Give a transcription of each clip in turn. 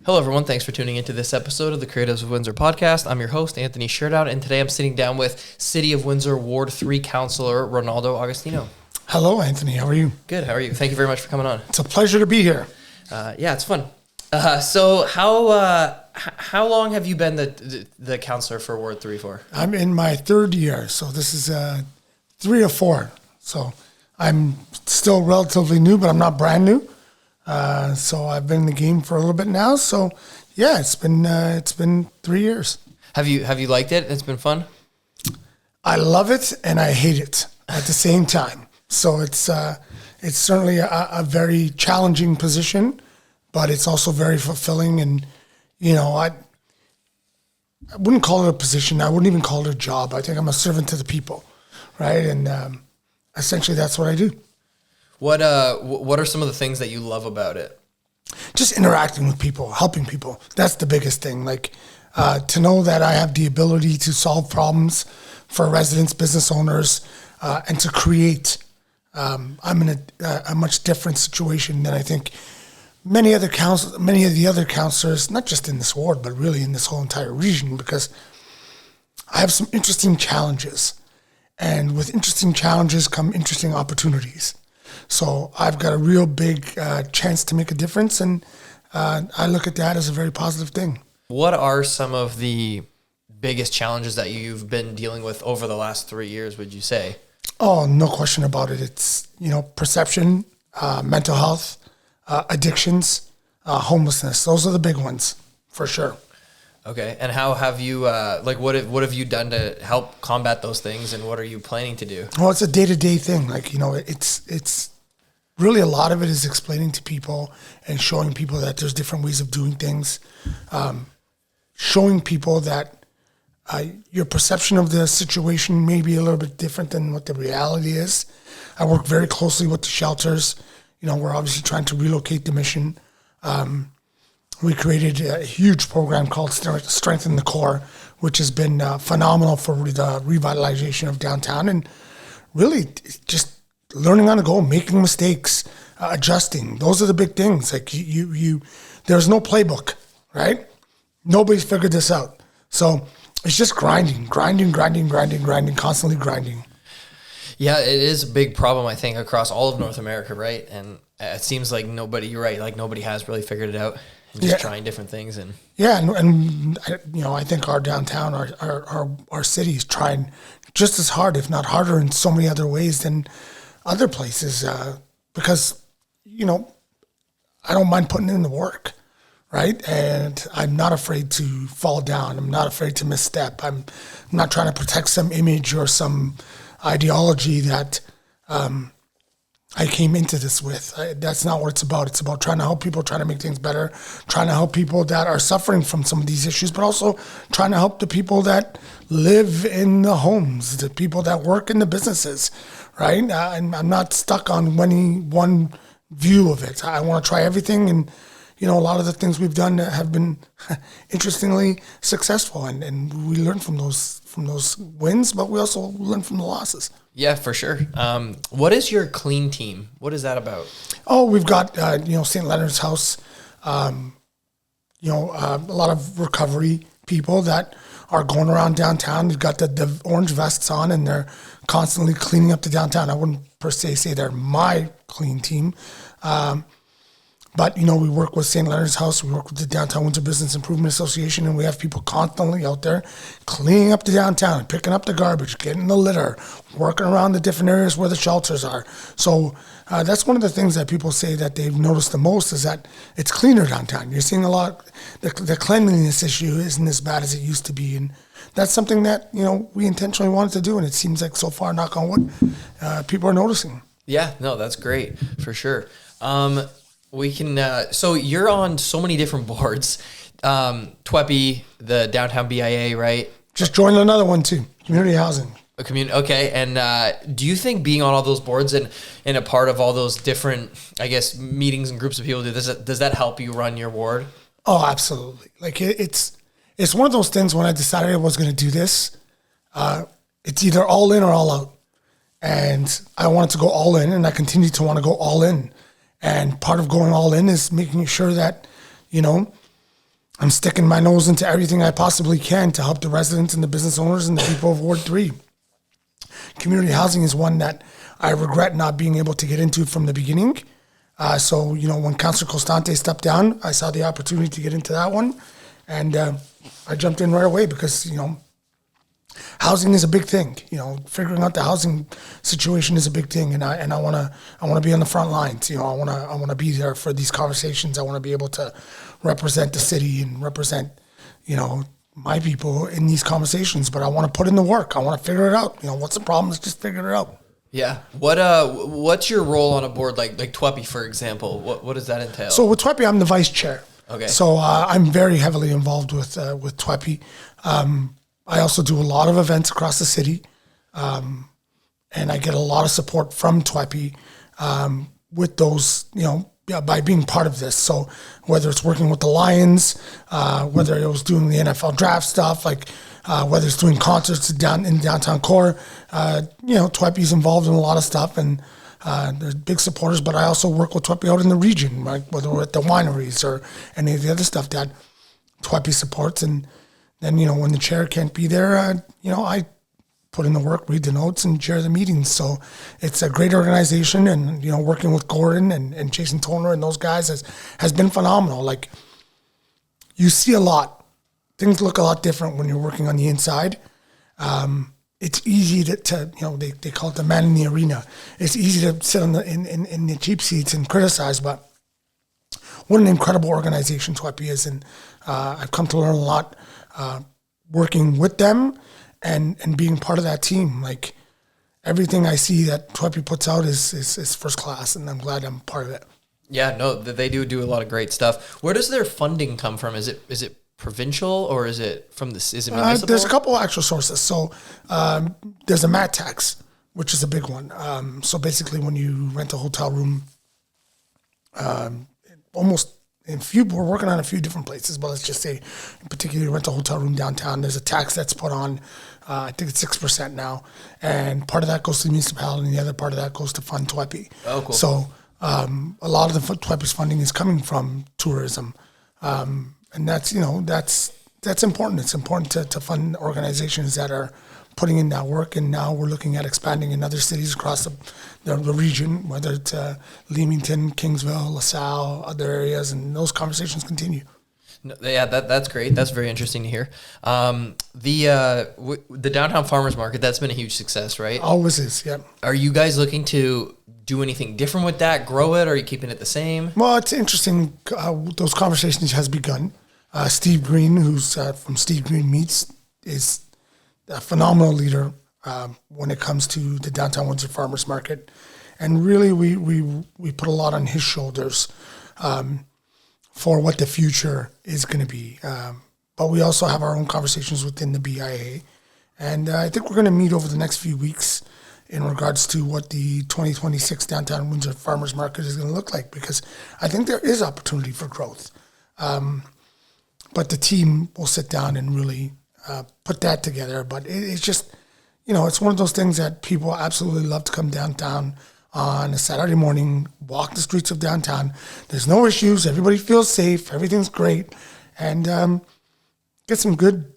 Hello, everyone. Thanks for tuning into this episode of the Creatives of Windsor Podcast. I'm your host, Anthony Sherdown, and today I'm sitting down with City of Windsor Ward 3 Councillor Renaldo Agostino. Hello, Anthony. How are you? Good. How are you? Thank you very much for coming on. It's a pleasure to be here. Yeah, it's fun. So how long have you been the councillor for Ward 3 for? I'm in my third year, so this is 3 or 4. So I'm still relatively new, but I'm not brand new. So I've been in the game for a little bit now. So yeah, it's been 3 years. Have you liked it? It's been fun? I love it and I hate it at the same time. So it's certainly a very challenging position, but it's also very fulfilling. And I wouldn't call it a position. I wouldn't even call it a job. I think I'm a servant to the people, right? And essentially that's what I do. What are some of the things that you love about it? Just interacting with people, helping people. That's the biggest thing. Like to know that I have the ability to solve problems for residents, business owners, and to create. I'm in a much different situation than I think many of the other councillors, not just in this ward, but really in this whole entire region, because I have some interesting challenges. And with interesting challenges come interesting opportunities. So I've got a real big chance to make a difference, and I look at that as a very positive thing. What are some of the biggest challenges that you've been dealing with over the last 3 years, would you say? Oh, no question about it. It's, perception, mental health, addictions, homelessness. Those are the big ones, for sure. Okay. And how have you, what have you done to help combat those things, and what are you planning to do? Well, it's a day-to-day thing. It's really a lot of it is explaining to people and showing people that there's different ways of doing things, showing people that your perception of the situation may be a little bit different than what the reality is. I work very closely with the shelters. We're obviously trying to relocate the mission. We created a huge program called Strengthen the Core, which has been phenomenal for the revitalization of downtown, and really just learning on the go, making mistakes, adjusting. Those are the big things. Like there's no playbook, right? Nobody's figured this out. So it's just grinding, constantly grinding. Yeah, it is a big problem, I think, across all of North America, right? And it seems like nobody has really figured it out. And just trying different things. And I think our downtown, our city is trying just as hard, if not harder, in so many other ways than other places, because I don't mind putting in the work, right? And I'm not afraid to fall down. I'm not afraid to misstep. I'm not trying to protect some image or some ideology that I came into this with. That's not what it's about. It's about trying to help people, trying to make things better, trying to help people that are suffering from some of these issues, but also trying to help the people that live in the homes, the people that work in the businesses, right? I'm not stuck on one view of it. I want to try everything, and a lot of the things we've done have been interestingly successful, and we learn from those wins, but we also learn from the losses. Yeah, for sure. What is your clean team? What is that about? Oh, we've got St. Leonard's House, a lot of recovery people that are going around downtown. They've got the orange vests on, and they're constantly cleaning up the downtown. I wouldn't per se say they're my clean team. But, we work with St. Leonard's House, we work with the Downtown Windsor Business Improvement Association, and we have people constantly out there cleaning up the downtown, picking up the garbage, getting the litter, working around the different areas where the shelters are. So that's one of the things that people say that they've noticed the most, is that it's cleaner downtown. You're seeing a lot, the cleanliness issue isn't as bad as it used to be, and that's something that, we intentionally wanted to do, and it seems like so far, knock on wood, people are noticing. Yeah, no, that's great, for sure. We can, so you're on so many different boards, TWEPI, the Downtown BIA, right? Just joined another one too, community housing. Okay, and do you think being on all those boards and a part of all those different, I guess, meetings and groups of people, does that help you run your ward? Oh, absolutely. Like it's one of those things when I decided I was going to do this, it's either all in or all out. And I wanted to go all in, and I continue to want to go all in. And part of going all in is making sure that, I'm sticking my nose into everything I possibly can to help the residents and the business owners and the people of Ward 3. Community housing is one that I regret not being able to get into from the beginning. So, when Councillor Costante stepped down, I saw the opportunity to get into that one. And I jumped in right away because, housing is a big thing. Figuring out the housing situation is a big thing, and I want to be on the front lines. I want to be there for these conversations. I want to be able to represent the city and represent, my people in these conversations. But I want to put in the work. I want to figure it out. What's the problem? Let's just figure it out. Yeah. What's your role on a board like TWEPI, for example? What does that entail? So with TWEPI, I'm the vice chair. Okay. So I'm very heavily involved with TWEPI. I also do a lot of events across the city, and I get a lot of support from TWEPI with those, by being part of this. So whether it's working with the Lions, whether it was doing the NFL draft stuff, whether it's doing concerts in downtown core, TWEPI is involved in a lot of stuff, and they're big supporters. But I also work with TWEPI out in the region, right? Whether we're at the wineries or any of the other stuff that TWEPI supports. And then, when the chair can't be there, I put in the work, read the notes, and chair the meetings. So it's a great organization, and, working with Gordon and Jason Toner and those guys has been phenomenal. You see a lot. Things look a lot different when you're working on the inside. It's easy to they call it the man in the arena. It's easy to sit in the cheap seats and criticize, but what an incredible organization TWEPI is, and I've come to learn a lot working with them and being part of that team. Everything I see that TWEPI puts out is first class, and I'm glad I'm part of it. Yeah, no, they do a lot of great stuff. Where does their funding come from? Is it provincial, or is it municipal? There's a couple actual sources. So there's a mat tax, which is a big one. So basically, when you rent a hotel room, we're working on a few different places, but let's just say, in particular, rent a hotel room downtown, there's a tax that's put on, I think it's 6% now, and part of that goes to the municipality, and the other part of that goes to fund TWEPI. Oh, cool. So a lot of the TWEPI's funding is coming from tourism, and that's important. It's important to fund organizations that are putting in that work, and now we're looking at expanding in other cities across the region, whether it's Leamington, Kingsville, LaSalle, other areas, and those conversations continue. Yeah, that's great. That's very interesting to hear. The downtown farmers market, that's been a huge success, right? Always is, yeah. Are you guys looking to do anything different with that, grow it, or are you keeping it the same? Well, it's interesting. Those conversations has begun. Steve Green, who's from Steve Green Meats, is a phenomenal leader when it comes to the downtown Windsor Farmers Market, and really we put a lot on his shoulders for what the future is going to be. But we also have our own conversations within the BIA, and I think we're going to meet over the next few weeks in regards to what the 2026 downtown Windsor Farmers Market is going to look like, because I think there is opportunity for growth. But the team will sit down and really put that together. But it's just, it's one of those things that people absolutely love to come downtown on a Saturday morning, walk the streets of downtown. There's no issues. Everybody feels safe. Everything's great. And get some good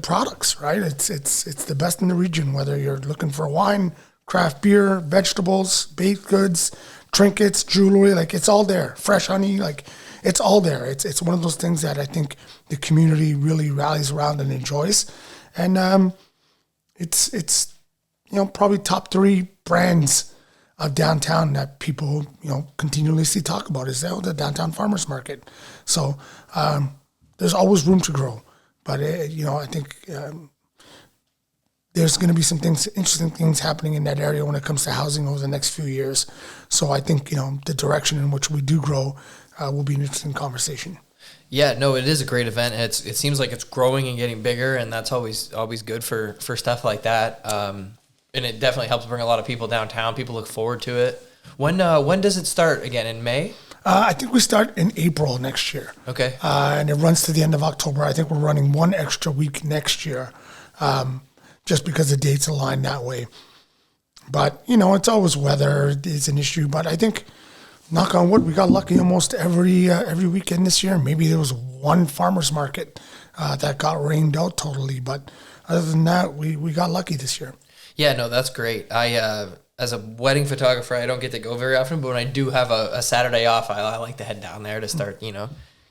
products, right? It's the best in the region, whether you're looking for wine, craft beer, vegetables, baked goods, trinkets, jewelry, it's all there. Fresh honey, it's all there. It's one of those things that I think the community really rallies around and enjoys. And it's probably top 3 brands of downtown that people, continuously talk about is the downtown farmers market. So there's always room to grow. But, I think there's going to be some interesting things happening in that area when it comes to housing over the next few years. So I think, the direction in which we do grow will be an interesting conversation. Yeah, no, it is a great event. It seems like it's growing and getting bigger, and that's always good for stuff like that. And it definitely helps bring a lot of people downtown. People look forward to it. When does it start again? In May? I think we start in April next year. Okay. And it runs to the end of October. I think we're running one extra week next year, just because the dates align that way. But, it's always weather is an issue. But I think knock on wood, we got lucky almost every weekend this year. Maybe there was one farmer's market that got rained out totally, but other than that, we got lucky this year. Yeah, no, that's great. I as a wedding photographer, I don't get to go very often, but when I do have a Saturday off, I like to head down there to start,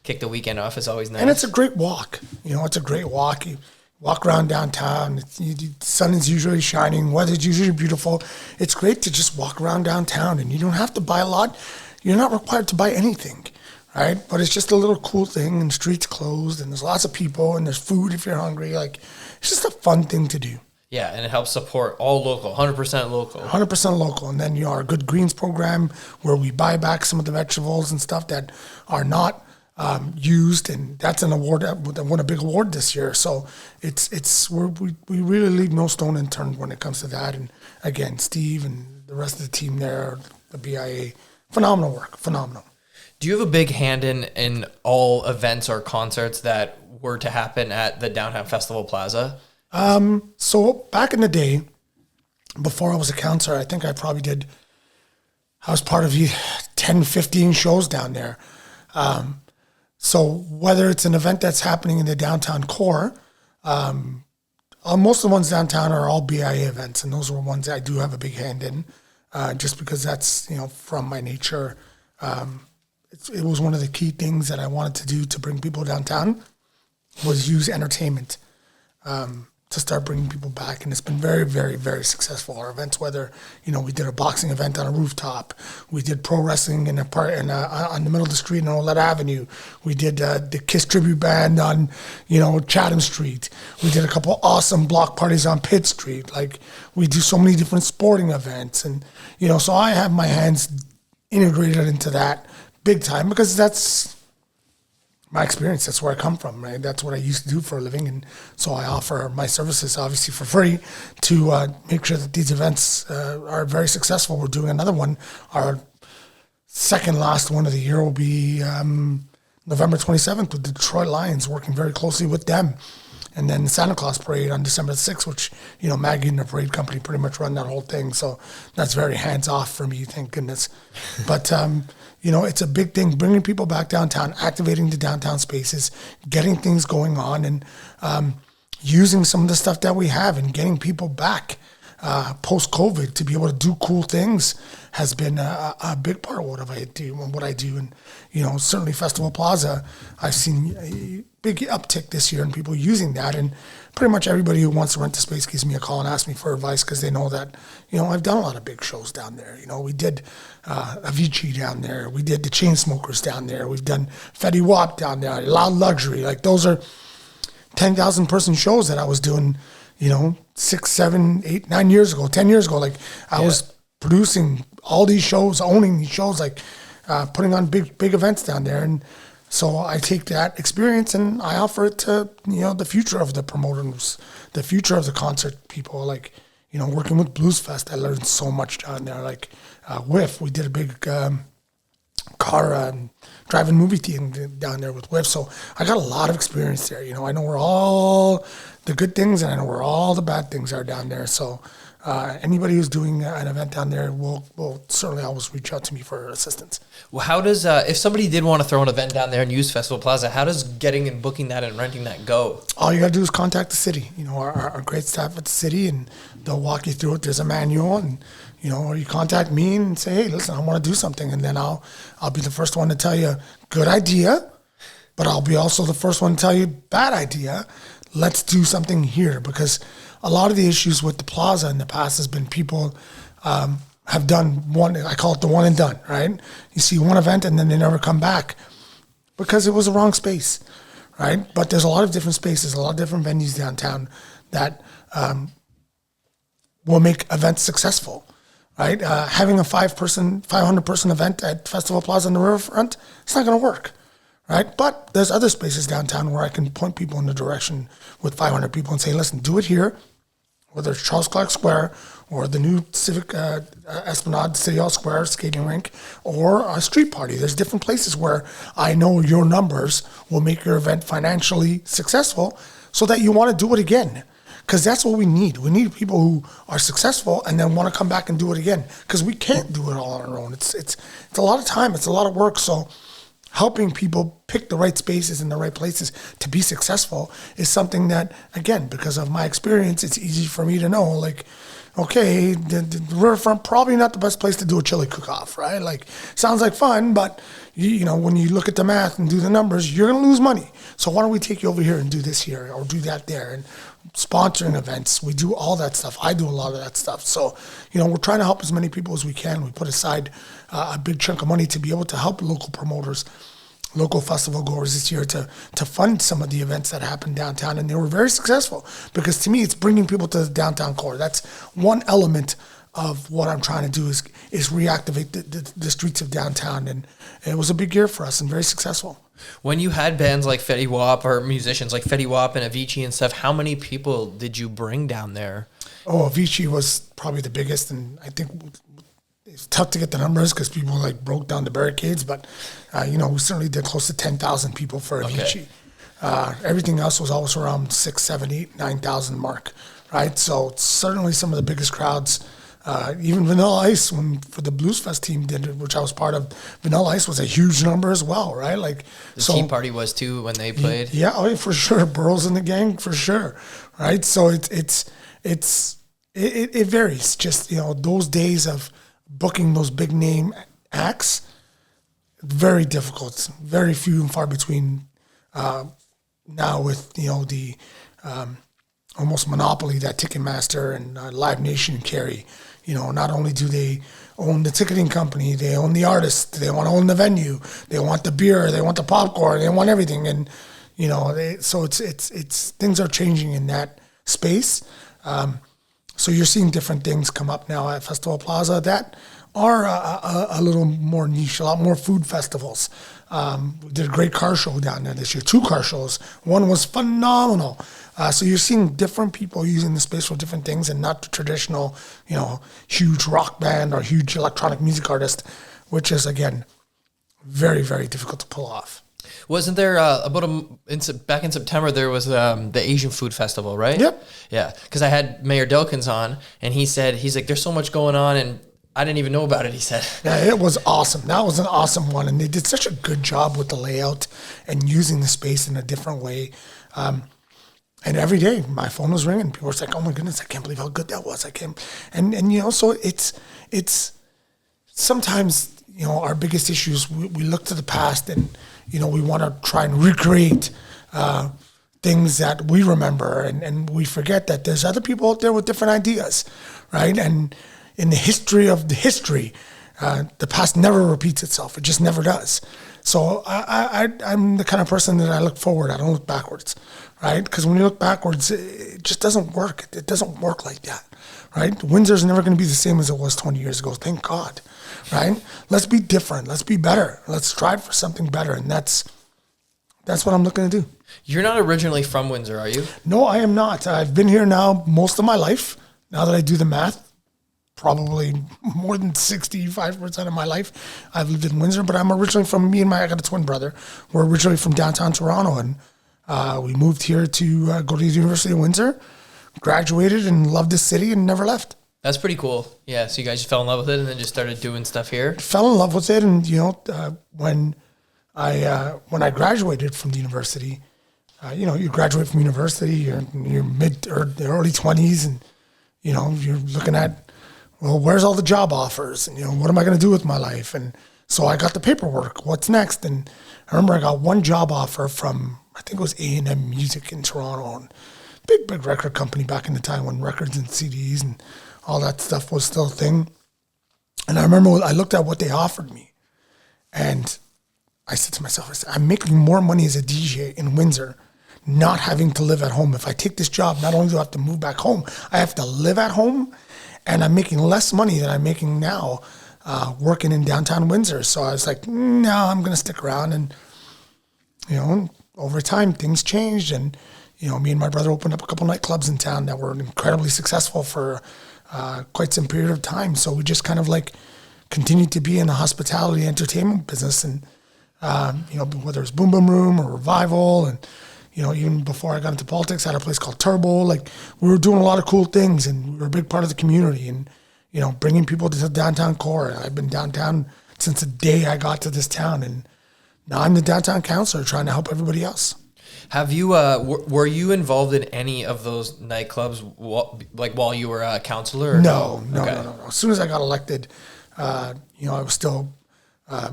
kick the weekend off. Is always nice. And it's a great walk. It's a great walk. You walk around downtown. The sun is usually shining. Weather's usually beautiful. It's great to just walk around downtown, and you don't have to buy a lot. You're not required to buy anything, right? But it's just a little cool thing, and the street's closed, and there's lots of people, and there's food if you're hungry. Like, it's just a fun thing to do. Yeah, and it helps support all local, 100% local. 100% local. And then our Good Greens program, where we buy back some of the vegetables and stuff that are not used, and that's an award that won a big award this year. So we really leave no stone unturned when it comes to that. And again, Steve and the rest of the team there, the BIA, phenomenal work, phenomenal. Do you have a big hand in all events or concerts that were to happen at the Downtown Festival Plaza? So back in the day, before I was a counselor, I think I was part of 10, 15 shows down there. So whether it's an event that's happening in the downtown core, most of the ones downtown are all BIA events, and those are ones that I do have a big hand in, just because that's, from my nature. It was one of the key things that I wanted to do to bring people downtown was use entertainment to start bringing people back, and it's been very, very, very successful. Our events, whether we did a boxing event on a rooftop, we did pro wrestling on the middle of the street on Olette Avenue, we did the Kiss tribute band on Chatham Street, we did a couple awesome block parties on Pitt Street. Like, we do so many different sporting events, and so I have my hands integrated into that big time because that's my experience. That's where I come from, right? That's what I used to do for a living, and so I offer my services obviously for free to make sure that these events are very successful. We're doing another one. Our second last one of the year will be November 27th with the Detroit Lions, working very closely with them. And then the Santa Claus Parade on December 6th, which, Maggie and the parade company pretty much run that whole thing. So that's very hands-off for me, thank goodness. But, it's a big thing, bringing people back downtown, activating the downtown spaces, getting things going on, and using some of the stuff that we have and getting people back post-COVID to be able to do cool things has been a big part of what I do. And, certainly Festival Plaza, I've seen a big uptick this year in people using that. And pretty much everybody who wants to rent the space gives me a call and asks me for advice because they know that, I've done a lot of big shows down there. We did Avicii down there. We did the Chainsmokers down there. We've done Fetty Wap down there, Loud Luxury. Like, those are 10,000 person shows that I was doing, 6, 7, 8, 9 years ago, 10 years ago. Like, I was producing all these shows, owning these shows, like putting on big events down there. And so I take that experience and I offer it to, the future of the promoters, the future of the concert people. Like, working with Blues Fest, I learned so much down there. Like, WIF, we did a big car drive-in movie theater down there with WIF. So I got a lot of experience there. I know where all the good things and I know where all the bad things are down there. So anybody who's doing an event down there will certainly always reach out to me for assistance. Well, how does, if somebody did want to throw an event down there and use Festival Plaza, how does getting and booking that and renting that go? All you got to do is contact the city. Our great staff at the city, and they'll walk you through it. There's a manual, and or you contact me and say, hey, listen, I want to do something, and then I'll be the first one to tell you, good idea, but I'll be also the first one to tell you, bad idea. Let's do something here, because a lot of the issues with the plaza in the past has been people have done one, I call it the one and done, right? You see one event and then they never come back because it was the wrong space, right? But there's a lot of different spaces, a lot of different venues downtown that will make events successful, right? Having a 500-person event at Festival Plaza on the riverfront, it's not going to work, right? But there's other spaces downtown where I can point people in the direction with 500 people and say, listen, do it here, whether it's Charles Clark Square or the new Civic Esplanade City Hall Square skating rink or a street party. There's different places where I know your numbers will make your event financially successful so that you want to do it again. because that's what we need. We need people who are successful and then want to come back and do it again, because we can't do it all on our own. It's a lot of time. It's a lot of work. So helping people pick the right spaces and the right places to be successful is something that, again, because of my experience, it's easy for me to know, like, okay, the riverfront, probably not the best place to do a chili cook-off, right? Like, sounds like fun, but you know, when you look at the math and do the numbers, you're going to lose money. So why don't we take you over here and do this here or do that there? And sponsoring events, we do all that stuff. I do a lot of that stuff. So, you know, we're trying to help as many people as we can. We put aside a big chunk of money to be able to help local promoters, local festival goers this year to fund some of the events that happened downtown, and they were very successful, because to me it's bringing people to the downtown core. That's one element of what I'm trying to do is reactivate the streets of downtown, and it was a big year for us and very successful. When you had bands like Fetty Wap or musicians like Fetty Wap and Avicii and stuff, how many people did you bring down there? Oh, Avicii was probably the biggest, and I think it's tough to get the numbers because people like broke down the barricades, but you know, we certainly did close to 10,000 people for Avicii. Okay. Everything else was always around 6, 7, 8, 9,000 mark, right? So certainly some of the biggest crowds. Even Vanilla Ice, when for the Blues Fest team did it, which I was part of, Vanilla Ice was a huge number as well, right? Like the Tea Party was too when they played. Yeah, oh yeah, for sure. Burroughs and the gang, for sure, right? So it varies. Just, you know, those days of booking those big name acts, very difficult, very few and far between. Now with, you know, the almost monopoly that Ticketmaster and Live Nation carry. You know, not only do they own the ticketing company, they own the artist, they want to own the venue, they want the beer, they want the popcorn, they want everything, and you know, so it's things are changing in that space. So you're seeing different things come up now at Festival Plaza that are a little more niche, a lot more food festivals. We did a great car show down there this year, 2 car shows. One was phenomenal. So you're seeing different people using the space for different things, and not the traditional, you know, huge rock band or huge electronic music artist, which is, again, very, very difficult to pull off. Wasn't there back in September, there was the Asian Food Festival, right? Yep. Yeah, because I had Mayor Delkins on, and he's like, there's so much going on, and I didn't even know about it, he said. Yeah, it was awesome. That was an awesome one, and they did such a good job with the layout and using the space in a different way. And every day, my phone was ringing. People were like, "Oh my goodness, I can't believe how good that was." And you know, so it's sometimes, you know, our biggest issues. We look to the past, and you know, we want to try and recreate things that we remember, and we forget that there's other people out there with different ideas, right? And in the history of the history, the past never repeats itself. It just never does. So I'm the kind of person that I look forward. I don't look backwards, right? Because when you look backwards, it just doesn't work. It doesn't work like that, right? Windsor's never going to be the same as it was 20 years ago. Thank God, right? Let's be different. Let's be better. Let's strive for something better. And that's what I'm looking to do. You're not originally from Windsor, are you? No, I am not. I've been here now most of my life. Now that I do the math, probably more than 65% of my life I've lived in Windsor, but I'm originally from, I got a twin brother. We're originally from downtown Toronto, and we moved here to go to the University of Windsor, graduated and loved the city and never left. That's pretty cool. Yeah, so you guys just fell in love with it and then just started doing stuff here? Fell in love with it, and you know, when I graduated from the university, you know, you graduate from university, you're in your mid or early 20s, and you know, you're looking at, well, where's all the job offers? And, you know, what am I going to do with my life? And so I got the paperwork. What's next? And I remember I got one job offer from, I think it was A&M Music in Toronto, and big record company back in the time when records and CDs and all that stuff was still a thing. And I remember I looked at what they offered me, and I said to myself, I'm making more money as a DJ in Windsor not having to live at home. If I take this job, not only do I have to move back home, I have to live at home, and I'm making less money than I'm making now working in downtown Windsor. So I was like, no, I'm going to stick around. And, you know, over time, things changed. And, you know, me and my brother opened up a couple nightclubs in town that were incredibly successful for quite some period of time. So we just kind of like continued to be in the hospitality entertainment business. And, you know, whether it's Boom Boom Room or Revival, and, even before I got into politics, I had a place called Turbo. Like, we were doing a lot of cool things, and we were a big part of the community, and, bringing people to the downtown core. I've been downtown since the day I got to this town, and now I'm the downtown councillor trying to help everybody else. Have you, were you involved in any of those nightclubs while you were a councillor? No. As soon as I got elected, I was still a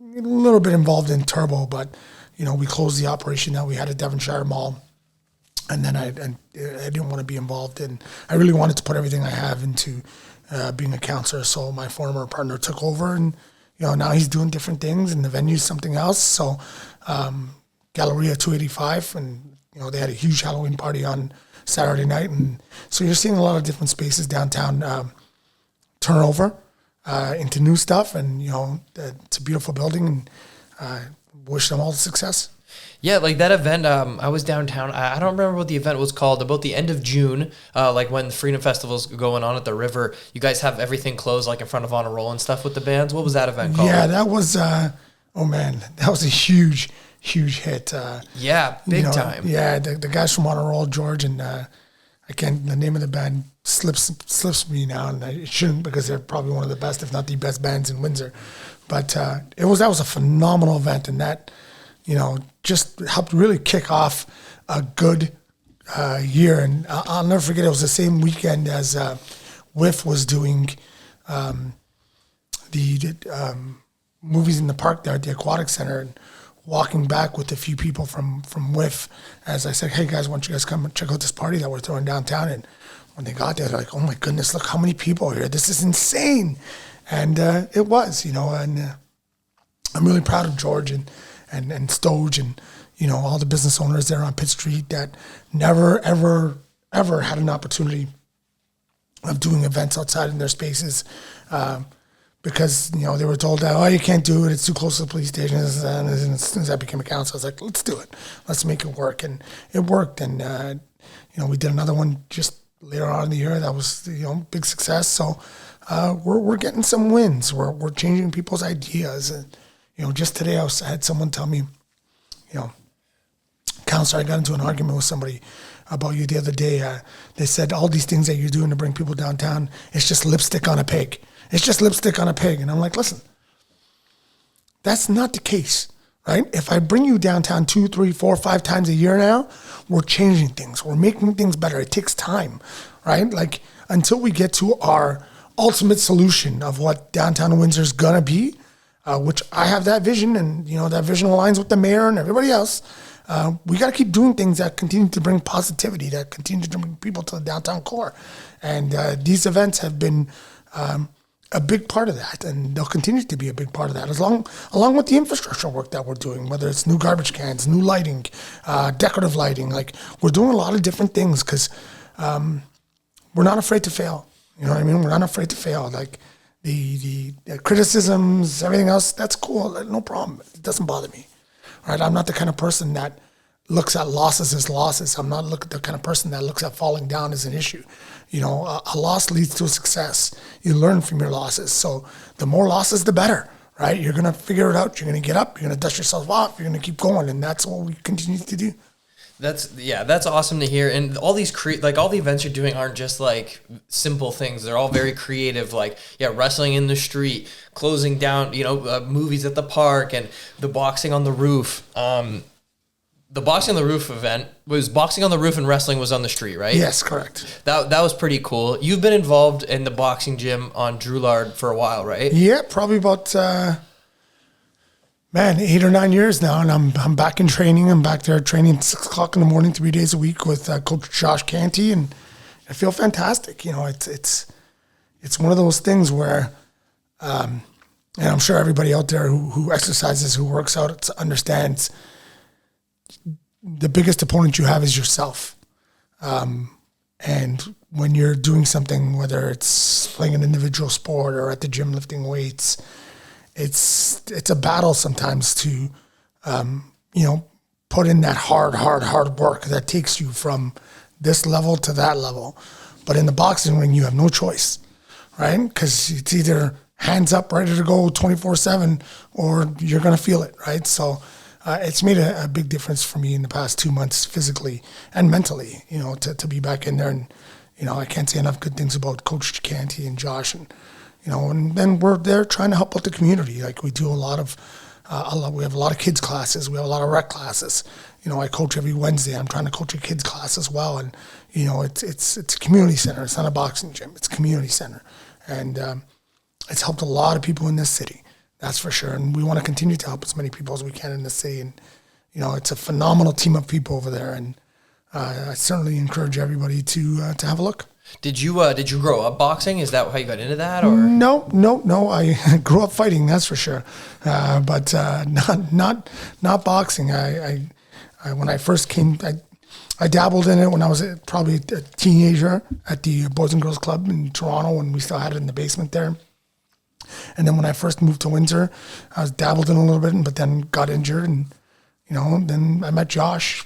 little bit involved in Turbo, but, we closed the operation that we had at Devonshire Mall. And then I didn't want to be involved in, I really wanted to put everything I have into being a councillor. So my former partner took over, and, now he's doing different things, and the venue's something else. So, Galleria 285, and, they had a huge Halloween party on Saturday night. And so you're seeing a lot of different spaces downtown turn over into new stuff. And, it's a beautiful building, and wish them all the success. Yeah, like that event, I was downtown. I don't remember what the event was called. About the end of June, like when the Freedom Festival's going on at the river, you guys have everything closed, like in front of On a Roll and stuff with the bands. What was that event called? Yeah, that was, that was a huge hit. Big time. Yeah, the guys from On a Roll, George, and the name of the band slips me now, and it shouldn't, because they're probably one of the best, if not the best bands in Windsor. But that was a phenomenal event, and that, just helped really kick off a good year. And I'll never forget, it was the same weekend as WIF was doing the movies in the park there at the Aquatic Center, and walking back with a few people from WIF, as I said, hey guys, why don't you guys come and check out this party that we're throwing downtown? And when they got there, they're like, oh my goodness, look how many people are here. This is insane. And it was, and I'm really proud of George and Stoge and, all the business owners there on Pitt Street that never, ever, ever had an opportunity of doing events outside in their spaces because, they were told that, oh, you can't do it, it's too close to the police station. And as soon as I became a councillor, I was like, let's do it. Let's make it work. And it worked. And, we did another one just later on in the year that was, big success. So we're getting some wins. We're changing people's ideas. And, just today I had someone tell me, Councillor, I got into an argument with somebody about you the other day. They said all these things that you're doing to bring people downtown, it's just lipstick on a pig. It's just lipstick on a pig. And I'm like, listen, that's not the case, right? If I bring you downtown 2, 3, 4, 5 times a year now, we're changing things. We're making things better. It takes time, right? Like, until we get to our ultimate solution of what downtown Windsor is going to be, which I have that vision, and, that vision aligns with the mayor and everybody else. We got to keep doing things that continue to bring positivity, that continue to bring people to the downtown core. And these events have been a big part of that, and they'll continue to be a big part of that, along with the infrastructure work that we're doing, whether it's new garbage cans, new lighting, decorative lighting. Like, we're doing a lot of different things because we're not afraid to fail. You know what I mean? We're not afraid to fail. Like, the criticisms, everything else, that's cool. No problem. It doesn't bother me. Right? I'm not the kind of person that looks at losses as losses. I'm not the kind of person that looks at falling down as an issue. A loss leads to a success. You learn from your losses. So the more losses, the better, right? You're going to figure it out. You're going to get up. You're going to dust yourself off. You're going to keep going. And that's what we continue to do. That's awesome to hear. And all these all the events you're doing aren't just like simple things. They're all very creative, like wrestling in the street, closing down, movies at the park, and the boxing on the roof. The boxing on the roof event was boxing on the roof, and wrestling was on the street, right? Yes, correct. That was pretty cool. You've been involved in the boxing gym on Drouillard for a while, right? Yeah, probably about 8 or 9 years now, and I'm back in training. I'm back there training at 6 o'clock in the morning, 3 days a week with Coach Josh Canty, and I feel fantastic. It's one of those things where, and I'm sure everybody out there who exercises, who works out, understands the biggest opponent you have is yourself. And when you're doing something, whether it's playing an individual sport or at the gym lifting weights, it's a battle sometimes to, put in that hard work that takes you from this level to that level. But in the boxing ring, you have no choice, right? Because it's either hands up, ready to go 24/7, or you're going to feel it, right? So it's made a big difference for me in the past 2 months, physically and mentally. To be back in there, and I can't say enough good things about Coach Canty and Josh, and and then we're there trying to help out the community. Like we do we have a lot of kids classes, we have a lot of rec classes. I coach every Wednesday. I'm trying to coach a kids class as well, and it's a community center. It's not a boxing gym. It's a community center, and it's helped a lot of people in this city. That's for sure, and we want to continue to help as many people as we can in the city. And it's a phenomenal team of people over there, and I certainly encourage everybody to have a look. Did you grow up boxing? Is that how you got into that, or no? I grew up fighting, that's for sure, but not boxing. I when I first came, I dabbled in it when I was probably a teenager at the Boys and Girls Club in Toronto, when we still had it in the basement there. And then when I first moved to Windsor, I was dabbled in a little bit, but then got injured, and then I met Josh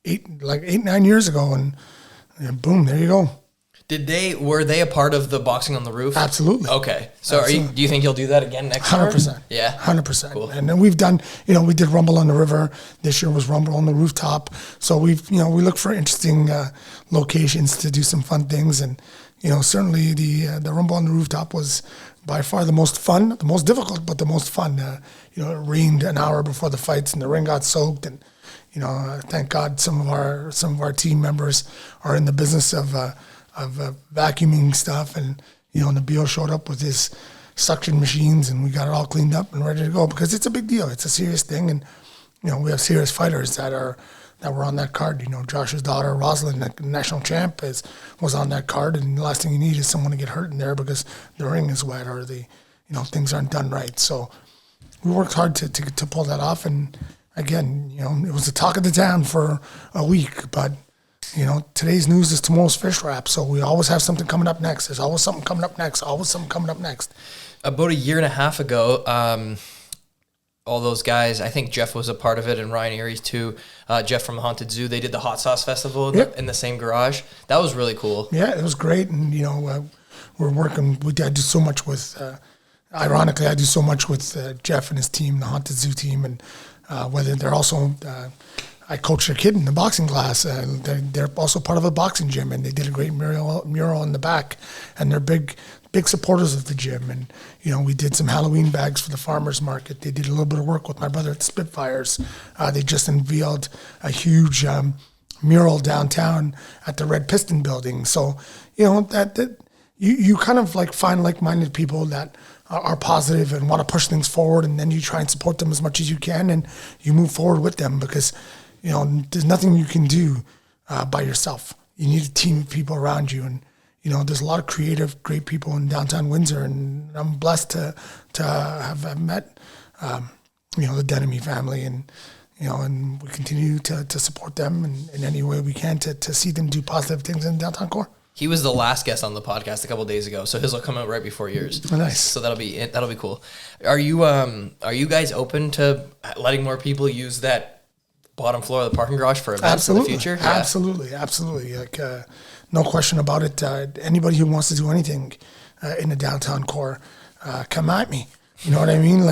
9 years ago, and boom, there you go. Were they a part of the boxing on the roof? Absolutely. Okay. So do you think you'll do that again next year? 100%. Yeah. 100%. Cool. And then we've done, we did Rumble on the River. This year was Rumble on the Rooftop. So we look for interesting locations to do some fun things. And, certainly the Rumble on the Rooftop was by far the most fun, the most difficult, but the most fun. It rained an hour before the fights, and the ring got soaked. And, thank God some of our team members are in the business of vacuuming stuff, and Nabil showed up with his suction machines, and we got it all cleaned up and ready to go, because it's a big deal. It's a serious thing, and we have serious fighters that were on that card. Josh's daughter Rosalind, the national champ, was on that card, and the last thing you need is someone to get hurt in there because the ring is wet or things aren't done right. So we worked hard to pull that off, and again, it was the talk of the town for a week, but today's news is tomorrow's fish wrap. So we always have something coming up next. There's always something coming up next. About a year and a half ago, all those guys, I think Jeff was a part of it, and Ryan Aries too. Jeff from the Haunted Zoo, they did the hot sauce festival in the same garage. That was really cool. Yeah, it was great. And, we're working, I do so much with, ironically, I do so much with Jeff and his team, the Haunted Zoo team, and whether they're also... I coached a kid in the boxing class. They're also part of a boxing gym, and they did a great mural in the back. And they're big supporters of the gym. And we did some Halloween bags for the farmers market. They did a little bit of work with my brother at Spitfires. They just unveiled a huge mural downtown at the Red Piston building. So that you kind of find like-minded people that are positive and want to push things forward, and then you try and support them as much as you can, and you move forward with them, because there's nothing you can do by yourself. You need a team of people around you, and there's a lot of creative, great people in downtown Windsor, and I'm blessed to have met the Denemy family, and and we continue to support them in any way we can to see them do positive things in downtown core. He was the last guest on the podcast a couple of days ago, so his will come out right before yours. Oh, nice. So that'll be cool. Are you guys open to letting more people use that bottom floor of the parking garage for events in the future? Yeah. Absolutely. No question about it. Anybody who wants to do anything in the downtown core, come at me. You know what I mean?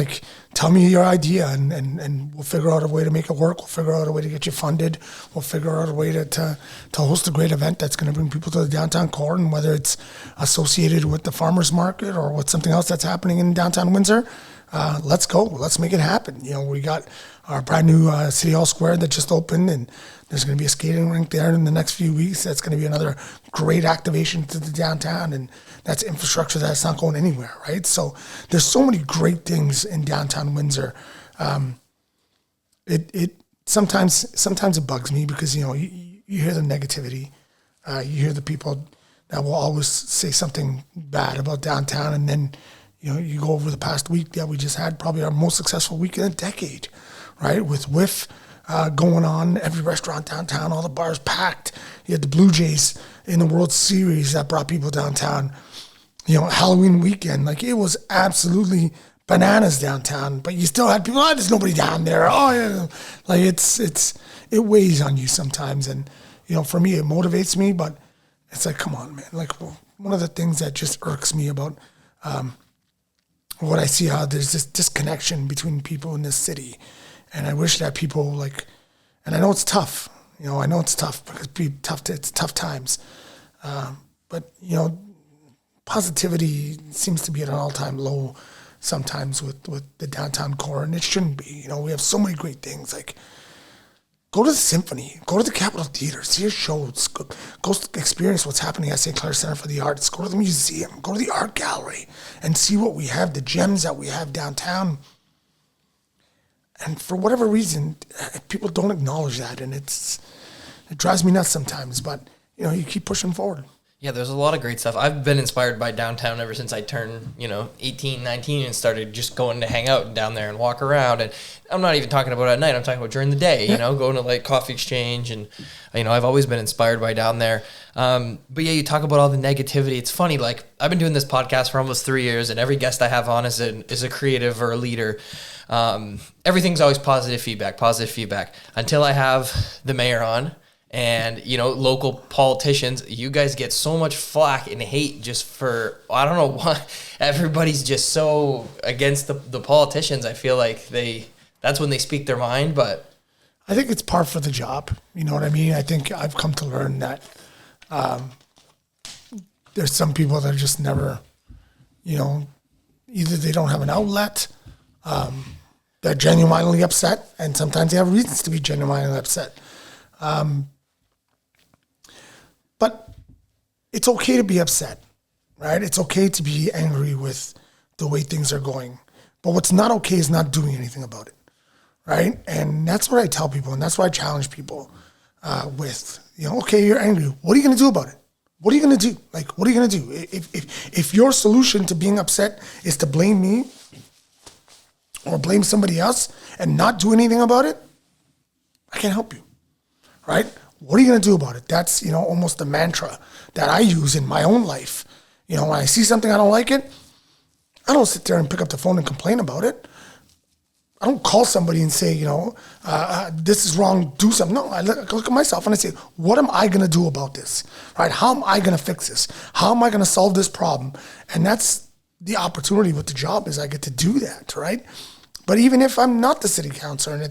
Tell me your idea, and we'll figure out a way to make it work. We'll figure out a way to get you funded. We'll figure out a way to host a great event that's going to bring people to the downtown core, and whether it's associated with the farmers market or with something else that's happening in downtown Windsor, let's go. Let's make it happen. We got our brand new City Hall Square that just opened, and there's going to be a skating rink there in the next few weeks. That's going to be another great activation to the downtown, and that's infrastructure that's not going anywhere, right? So there's so many great things in downtown Windsor. It sometimes it bugs me, because you hear the negativity, you hear the people that will always say something bad about downtown, and then you go over the past week that we just had, probably our most successful week in a decade, right? With WIF going on, every restaurant downtown, all the bars packed. You had the Blue Jays in the World Series that brought people downtown. Halloween weekend, it was absolutely bananas downtown, but you still had people, there's nobody down there. Oh, yeah. It weighs on you sometimes. And, for me, it motivates me, but it's come on, man. One of the things that just irks me about what I see, how there's this disconnection between people in this city. And I wish that people like, and I know it's tough, I know it's tough because it's tough times. But, positivity seems to be at an all-time low sometimes with the downtown core, and it shouldn't be. We have so many great things. Like, go to the Symphony, go to the Capitol Theater, see your shows, go experience what's happening at St. Clair Center for the Arts, go to the museum, go to the art gallery, and see what we have, the gems that we have downtown. And for whatever reason, people don't acknowledge that, and it drives me nuts sometimes. But you keep pushing forward. Yeah, there's a lot of great stuff. I've been inspired by downtown ever since I turned, 18, 19 and started just going to hang out down there and walk around. And I'm not even talking about at night. I'm talking about during the day, going to like Coffee Exchange. And, I've always been inspired by down there. But yeah, you talk about all the negativity. It's funny, like I've been doing this podcast for almost 3 years, and every guest I have on is a creative or a leader. Everything's always positive feedback until I have the mayor on. And, local politicians, you guys get so much flack and hate just for, I don't know why, everybody's just so against the politicians. I feel like that's when they speak their mind, but. I think it's par for the job. You know what I mean? I think I've come to learn that there's some people that are just never, either they don't have an outlet, they're genuinely upset, and sometimes they have reasons to be genuinely upset. But it's okay to be upset, right? It's okay to be angry with the way things are going. But what's not okay is not doing anything about it, right? And that's what I tell people, and that's what I challenge people with. Okay, you're angry. What are you going to do about it? What are you going to do? Like, what are you going to do? If your solution to being upset is to blame me or blame somebody else and not do anything about it, I can't help you, right? What are you going to do about it? That's, almost the mantra that I use in my own life. When I see something I don't like it, I don't sit there and pick up the phone and complain about it. I don't call somebody and say, this is wrong, do something. No, I look at myself and I say, what am I going to do about this, right? How am I going to fix this? How am I going to solve this problem? And that's the opportunity with the job, is I get to do that, right? But even if I'm not the city councilor and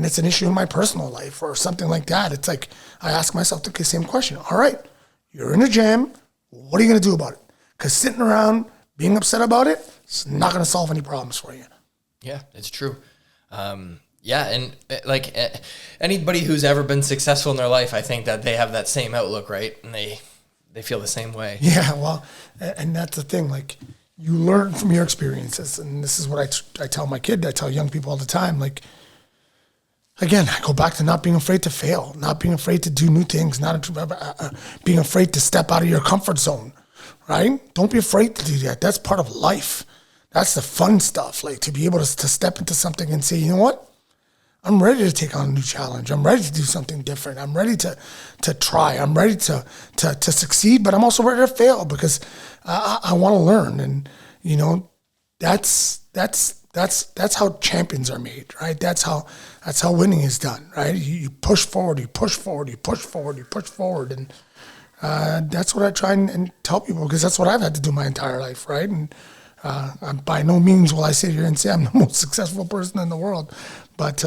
it's an issue in my personal life or something like that, it's like I ask myself the same question. All right, you're in a jam. What are you going to do about it? Because sitting around being upset about it, it's not going to solve any problems for you. Yeah, it's true. And like anybody who's ever been successful in their life, I think that they have that same outlook, right? And they feel the same way. Yeah, well, and that's the thing, like, you learn from your experiences, and this is what I tell my kid, I tell young people all the time, like, again, I go back to not being afraid to fail, not being afraid to do new things, not being afraid to step out of your comfort zone, right? Don't be afraid to do that. That's part of life. That's the fun stuff, like to be able to step into something and say, you know what? I'm ready to take on a new challenge. I'm ready to do something different. I'm ready to try. I'm ready to succeed, but I'm also ready to fail because I want to learn. And that's how champions are made, right? That's how winning is done, right? You push forward, you push forward, you push forward, you push forward, and that's what I try and tell people, because that's what I've had to do my entire life, right? And by no means will I sit here and say I'm the most successful person in the world, but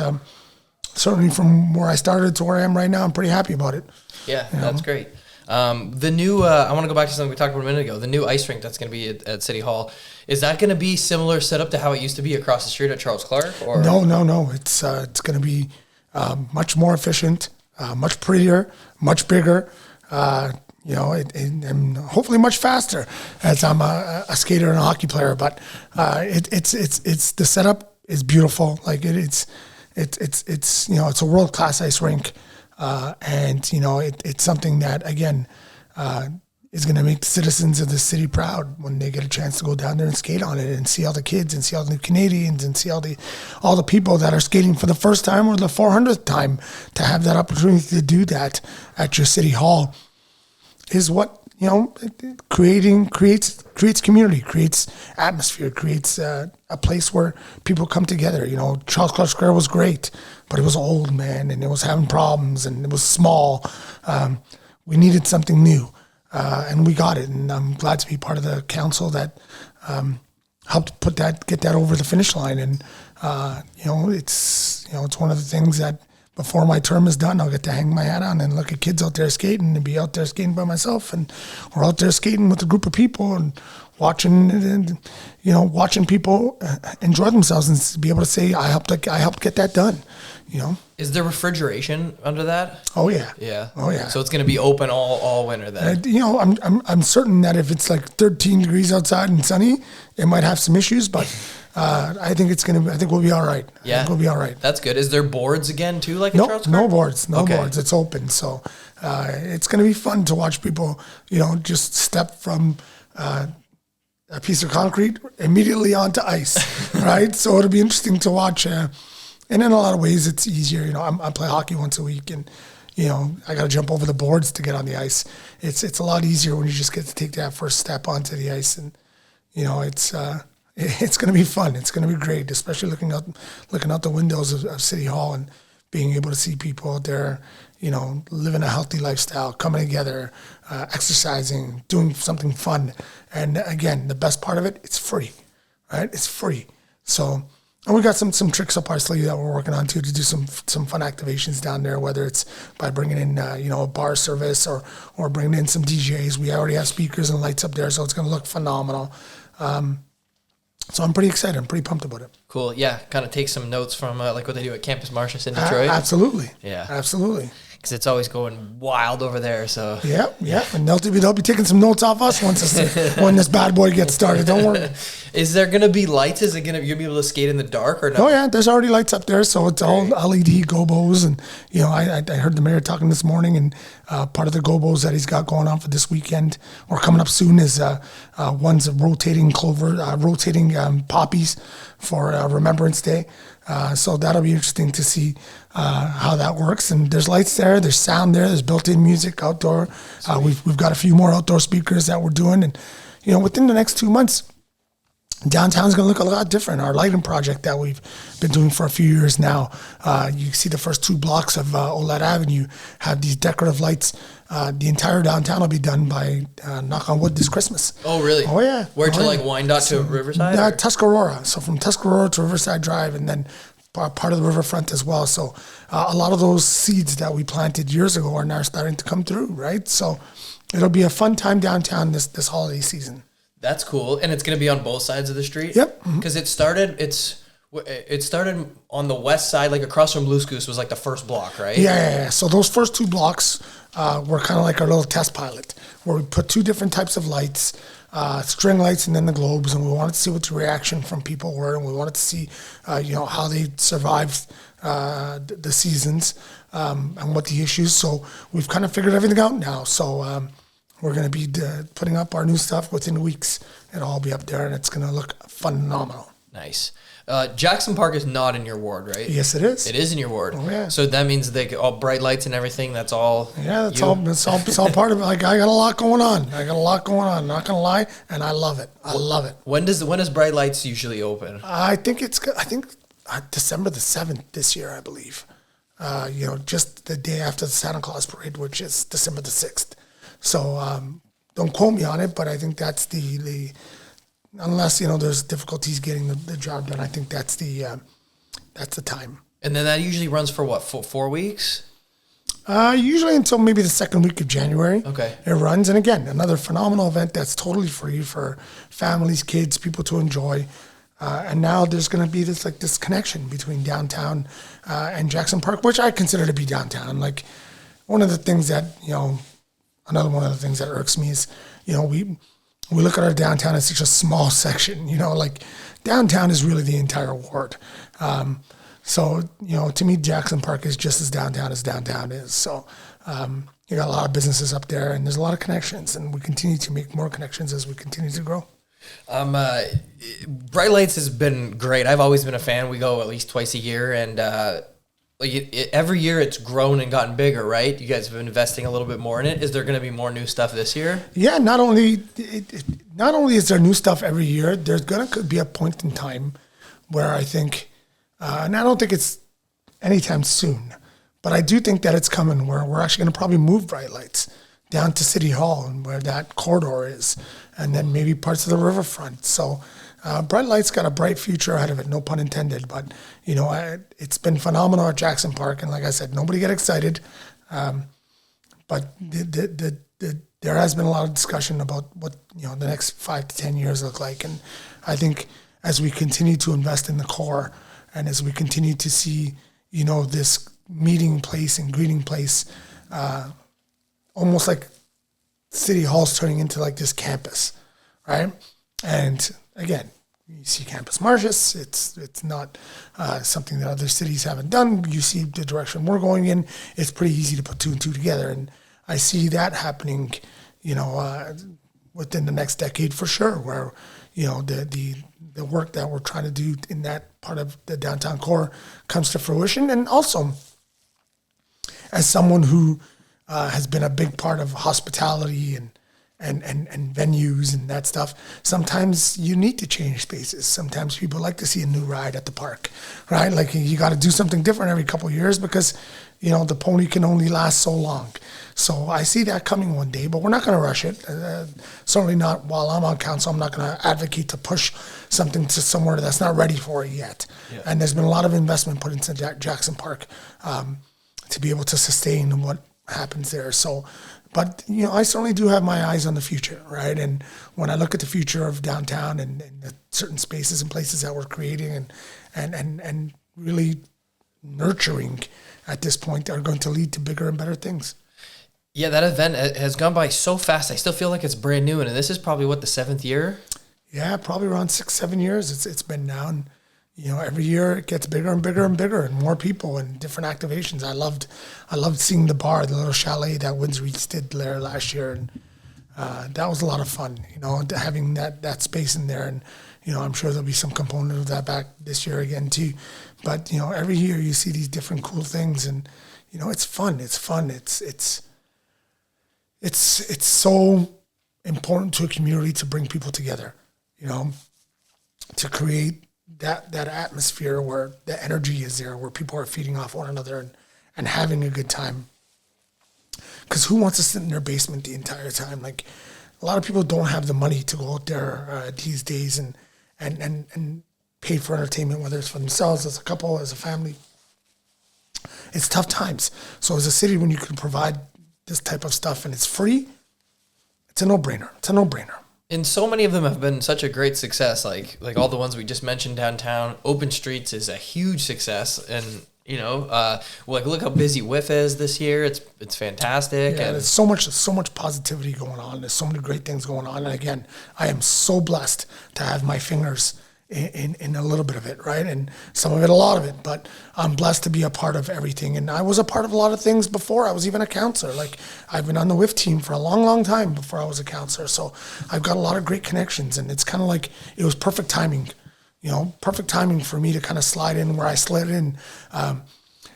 certainly from where I started to where I am right now, I'm pretty happy about it. Yeah, that's great. The new, I want to go back to something we talked about a minute ago, the new ice rink that's going to be at City Hall. Is that going to be similar setup to how it used to be across the street at Charles Clark? Or? No. It's going to be much more efficient, much prettier, much bigger, and hopefully much faster, as I'm a skater and a hockey player. But it's the setup is beautiful. Like it's a world-class ice rink. And it's something that, again, is going to make the citizens of the city proud when they get a chance to go down there and skate on it and see all the kids and see all the Canadians and see all the people that are skating for the first time or the 400th time. To have that opportunity to do that at your city hall is what, creates community, creates atmosphere, creates a place where people come together. Charles Clark Square was great, but it was old, man, and it was having problems, and it was small. We needed something new, and we got it. And I'm glad to be part of the council that helped get that over the finish line. And it's one of the things that before my term is done, I'll get to hang my hat on and look at kids out there skating and be out there skating by myself, and we're out there skating with a group of people and watching people enjoy themselves and be able to say I helped get that done. Is there refrigeration under that? Oh yeah. Yeah. Oh yeah. So it's going to be open all winter then. I'm certain that if it's like 13 degrees outside and sunny, it might have some issues, but I think we'll be all right. Yeah. I think we'll be all right. That's good. Is there boards again too, like No, in Charles no Park? boards. Okay. It's open. So it's going to be fun to watch people, just step from a piece of concrete immediately onto ice, right? So it'll be interesting to watch. And in a lot of ways, it's easier. I play hockey once a week, and I got to jump over the boards to get on the ice. It's a lot easier when you just get to take that first step onto the ice, and it's going to be fun. It's going to be great, especially looking out the windows of City Hall and being able to see people out there, living a healthy lifestyle, coming together, exercising, doing something fun. And again, the best part of it, it's free, right? It's free. So, and we got some tricks up our sleeve that we're working on too, to do some fun activations down there, whether it's by bringing in, a bar service or bringing in some DJs. We already have speakers and lights up there, so it's going to look phenomenal. So I'm pretty excited. I'm pretty pumped about it. Cool. Yeah. Kind of take some notes from like what they do at Campus Martius in Detroit. Absolutely. Yeah. Absolutely. Because it's always going wild over there. So yeah. And they'll be taking some notes off us when this bad boy gets started. Don't worry. Is there going to be lights? Is it going to you'll be able to skate in the dark or no? Oh yeah, there's already lights up there, so it's all LED gobos. And I heard the mayor talking this morning, and part of the gobos that he's got going on for this weekend or coming up soon is one's rotating poppies for Remembrance Day. So that'll be interesting to see how that works. And there's lights there, there's sound there, there's built-in music outdoor. We've got a few more outdoor speakers that we're doing, and within the next 2 months, downtown's going to look a lot different. Our lighting project that we've been doing for a few years now, you see the first 2 blocks of Olette Avenue have these decorative lights. The entire downtown will be done by, knock on wood, this Christmas. Oh, really? Oh, yeah. Where to like Wyandotte to Riverside? Tuscarora. So from Tuscarora to Riverside Drive, and then part of the riverfront as well. So a lot of those seeds that we planted years ago are now starting to come through, right? So it'll be a fun time downtown this holiday season. That's cool, and it's going to be on both sides of the street. Yep. Because it started on the west side, like across from Loose Goose was like the first block, right? Yeah. So those first 2 blocks were kind of like our little test pilot, where we put 2 different types of lights, string lights and then the globes, and we wanted to see what the reaction from people were, and we wanted to see, how they survived the seasons and what the issues. So we've kind of figured everything out now. So. We're going to be putting up our new stuff within weeks. It'll all be up there, and it's going to look phenomenal. Nice. Jackson Park is not in your ward, right? Yes, it is. It is in your ward. Oh, yeah. So that means all bright lights and everything. That's all. Yeah, it's all part of it. Like, I got a lot going on. Not going to lie, and I love it. I love it. When does bright lights usually open? I think December the 7th this year, I believe. Just the day after the Santa Claus parade, which is December the 6th. So don't quote me on it, but I think that's the unless there's difficulties getting the job done. I think that's the time. And then that usually runs for what, 4 weeks? Usually until maybe the second week of January. Okay. It runs, and again, another phenomenal event that's totally free for families, kids, people to enjoy. And now there's going to be this connection between downtown and Jackson Park, which I consider to be downtown. Like, one of the things that another one of the things that irks me is, we look at our downtown as such a small section, like downtown is really the entire ward. So, to me, Jackson Park is just as downtown is. So, you got a lot of businesses up there, and there's a lot of connections, and we continue to make more connections as we continue to grow. Bright Lights has been great. I've always been a fan. We go at least twice a year, and, every year it's grown and gotten bigger, right? You guys have been investing a little bit more in it. Is there going to be more new stuff this year? Yeah, not only is there new stuff every year, there's going to be a point in time where I think, and I don't think it's anytime soon, but I do think that it's coming where we're actually going to probably move Bright Lights down to City Hall and where that corridor is, and then maybe parts of the riverfront. So Bright Light's got a bright future ahead of it, no pun intended. But, it's been phenomenal at Jackson Park. And like I said, nobody get excited. But there has been a lot of discussion about what, the next 5 to 10 years look like. And I think as we continue to invest in the core and as we continue to see, this meeting place and greeting place, almost like City Hall's turning into like this campus, right? And again, you see Campus Martius. It's not something that other cities haven't done. You see the direction we're going in. It's pretty easy to put 2 and 2 together, and I see that happening, within the next decade for sure. Where the work that we're trying to do in that part of the downtown core comes to fruition, and also as someone who has been a big part of hospitality and venues and that stuff, sometimes you need to change spaces. Sometimes people like to see a new ride at the park, right? Like you got to do something different every couple of years because, the pony can only last so long. So I see that coming one day, but we're not going to rush it. Certainly not while I'm on council. I'm not going to advocate to push something to somewhere that's not ready for it yet. Yeah. And there's been a lot of investment put into Jackson Park to be able to sustain what happens there. So, but, I certainly do have my eyes on the future, right? And when I look at the future of downtown and the certain spaces and places that we're creating and really nurturing at this point are going to lead to bigger and better things. Yeah, that event has gone by so fast. I still feel like it's brand new, and this is probably, the 7th year? Yeah, probably around 6-7 years it's been now. And, every year it gets bigger and bigger and bigger and more people and different activations. I loved seeing the bar, the little chalet that Windsor Eats did there last year. And that was a lot of fun, having that space in there. And, I'm sure there'll be some component of that back this year again too. But, every year you see these different cool things and, it's fun. It's fun. It's so important to a community to bring people together, to create that atmosphere where the energy is there, where people are feeding off one another and having a good time. Because who wants to sit in their basement the entire time? Like, a lot of people don't have the money to go out there these days and pay for entertainment, whether it's for themselves, as a couple, as a family. It's tough times. So as a city, when you can provide this type of stuff and it's free, it's a no-brainer. And so many of them have been such a great success, like all the ones we just mentioned downtown. Open Streets is a huge success, and look how busy WIF is this year. It's fantastic. Yeah, there's so much positivity going on. There's so many great things going on. And again, I am so blessed to have my fingers in a little bit of it, right? And some of it, a lot of it, but I'm blessed to be a part of everything. And I was a part of a lot of things before I was even a councillor. Like, I've been on the WIF team for a long, long time before I was a councillor. So I've got a lot of great connections, and it's kind of like, it was perfect timing, perfect timing for me to kind of slide in where I slid in.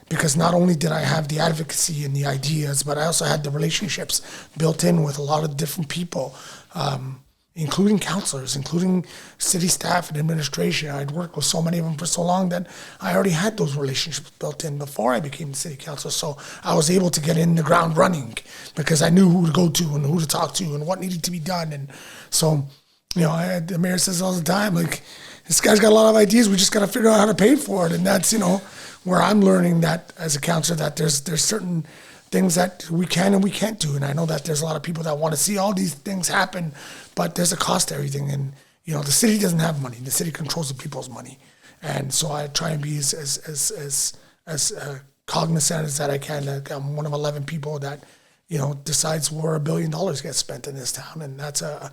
Because not only did I have the advocacy and the ideas, but I also had the relationships built in with a lot of different people, including councillors, including city staff and administration. I'd worked with so many of them for so long that I already had those relationships built in before I became the city councillor. So I was able to get in the ground running because I knew who to go to and who to talk to and what needed to be done. And so, the mayor says all the time, like, this guy's got a lot of ideas. We just got to figure out how to pay for it. And that's, where I'm learning that as a councillor, that there's certain things that we can and we can't do. And I know that there's a lot of people that want to see all these things happen, but there's a cost to everything. And, the city doesn't have money. The city controls the people's money. And so I try and be as cognizant as that I can. Like, I'm one of 11 people that, decides where $1 billion gets spent in this town. And that's a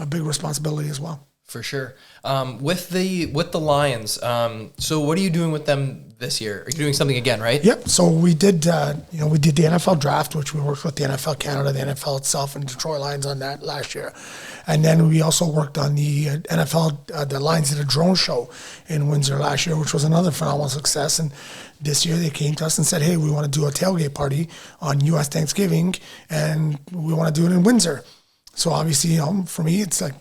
big responsibility as well. For sure. With the Lions, so what are you doing with them this year? Are you doing something again, right? Yep. So we did, we did the NFL draft, which we worked with the NFL Canada, the NFL itself, and Detroit Lions on that last year. And then we also worked on the NFL, the Lions did a drone show in Windsor last year, which was another phenomenal success. And this year they came to us and said, hey, we want to do a tailgate party on U.S. Thanksgiving, and we want to do it in Windsor. So obviously, for me, it's like,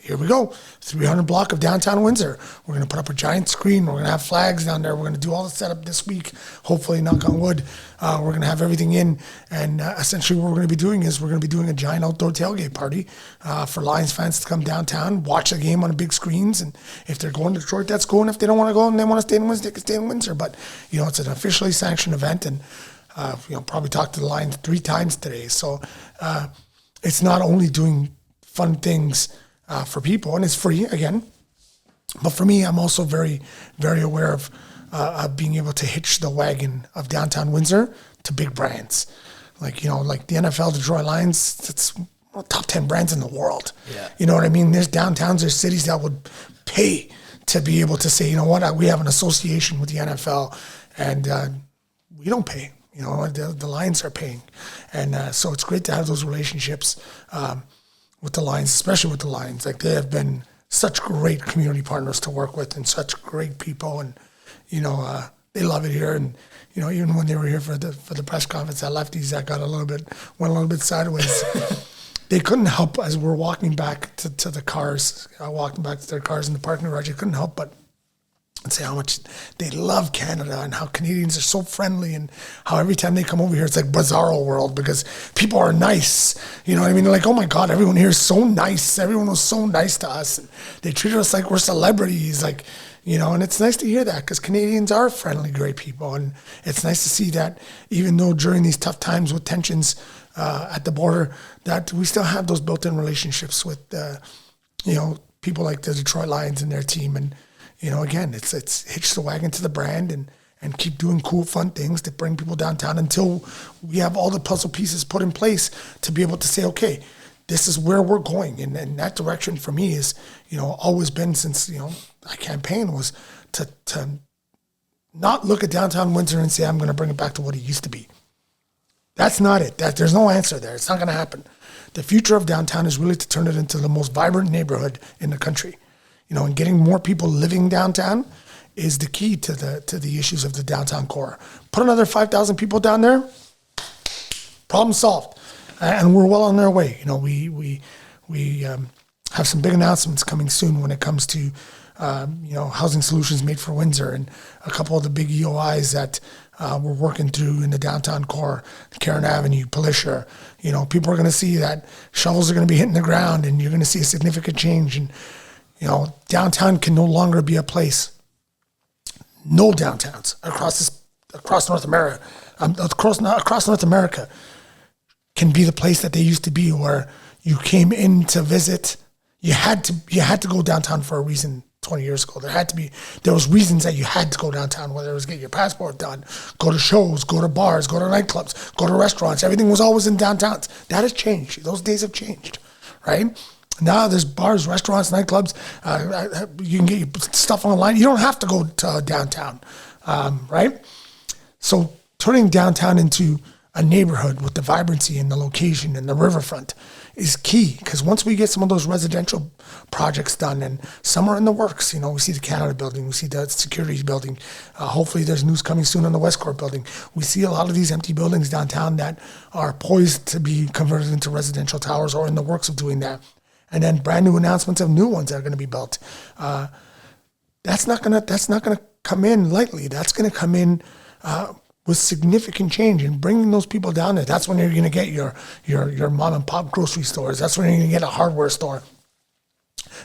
here we go, 300 block of downtown Windsor. We're going to put up a giant screen. We're going to have flags down there. We're going to do all the setup this week. Hopefully, knock on wood, we're going to have everything in. And essentially what we're going to be doing is we're going to be doing a giant outdoor tailgate party for Lions fans to come downtown, watch the game on the big screens. And if they're going to Detroit, that's cool. And if they don't want to go and they want to stay in Windsor, they can stay in Windsor. But, it's an officially sanctioned event. And, probably talked to the Lions 3 times today. So it's not only doing fun things for people, and it's free again. But for me, I'm also very, very aware of being able to hitch the wagon of downtown Windsor to big brands, like the NFL, Detroit Lions. It's top 10 brands in the world. Yeah. You know what I mean? There's downtowns, there's cities that would pay to be able to say, you know what, we have an association with the NFL, and we don't pay. The Lions are paying, and so it's great to have those relationships. With the Lions, especially with the Lions. Like, they have been such great community partners to work with and such great people. And, they love it here. And, even when they were here for the press conference at Lefties, that went a little bit sideways. They couldn't help, as we're walking back to the cars, walking back to their cars in the parking garage, they couldn't help but and say how much they love Canada and how Canadians are so friendly and how every time they come over here, it's like bizarro world because people are nice. You know what I mean? They're like, oh my God, everyone here is so nice. Everyone was so nice to us. And they treat us like we're celebrities. Like, and it's nice to hear that because Canadians are friendly, great people. And it's nice to see that even though during these tough times with tensions at the border, that we still have those built-in relationships with, people like the Detroit Lions and their team. And, again, it's hitch the wagon to the brand and keep doing cool, fun things to bring people downtown until we have all the puzzle pieces put in place to be able to say, okay, this is where we're going. And that direction for me is, always been since, I campaigned was to not look at downtown Windsor and say, I'm going to bring it back to what it used to be. That's not it. There's no answer there. It's not going to happen. The future of downtown is really to turn it into the most vibrant neighborhood in the country. And getting more people living downtown is the key to the issues of the downtown core. Put another 5,000 people down there, problem solved, and we're well on our way. We have some big announcements coming soon when it comes to housing solutions made for Windsor and a couple of the big EOIs that we're working through in the downtown core, Karen Avenue, Pelisher. People are going to see that shovels are going to be hitting the ground, and you're going to see a significant change. And downtown can no longer be a place. No downtowns across North America, across North America, can be the place that they used to be, where you came in to visit. You had to go downtown for a reason. 20 years ago, there was reasons that you had to go downtown, whether it was get your passport done, go to shows, go to bars, go to nightclubs, go to restaurants. Everything was always in downtowns. That has changed. Those days have changed, right? Now there's bars, restaurants, nightclubs. You can get your stuff online. You don't have to go to downtown, right? So turning downtown into a neighborhood with the vibrancy and the location and the riverfront is key, because once we get some of those residential projects done, and some are in the works, we see the Canada building, we see the securities building, hopefully there's news coming soon on the Westcourt building. We see a lot of these empty buildings downtown that are poised to be converted into residential towers or in the works of doing that. And then brand new announcements of new ones that are going to be built. That's not gonna come in lightly. That's going to come in with significant change and bringing those people down there. That's when you're going to get your mom and pop grocery stores. That's when you're going to get a hardware store.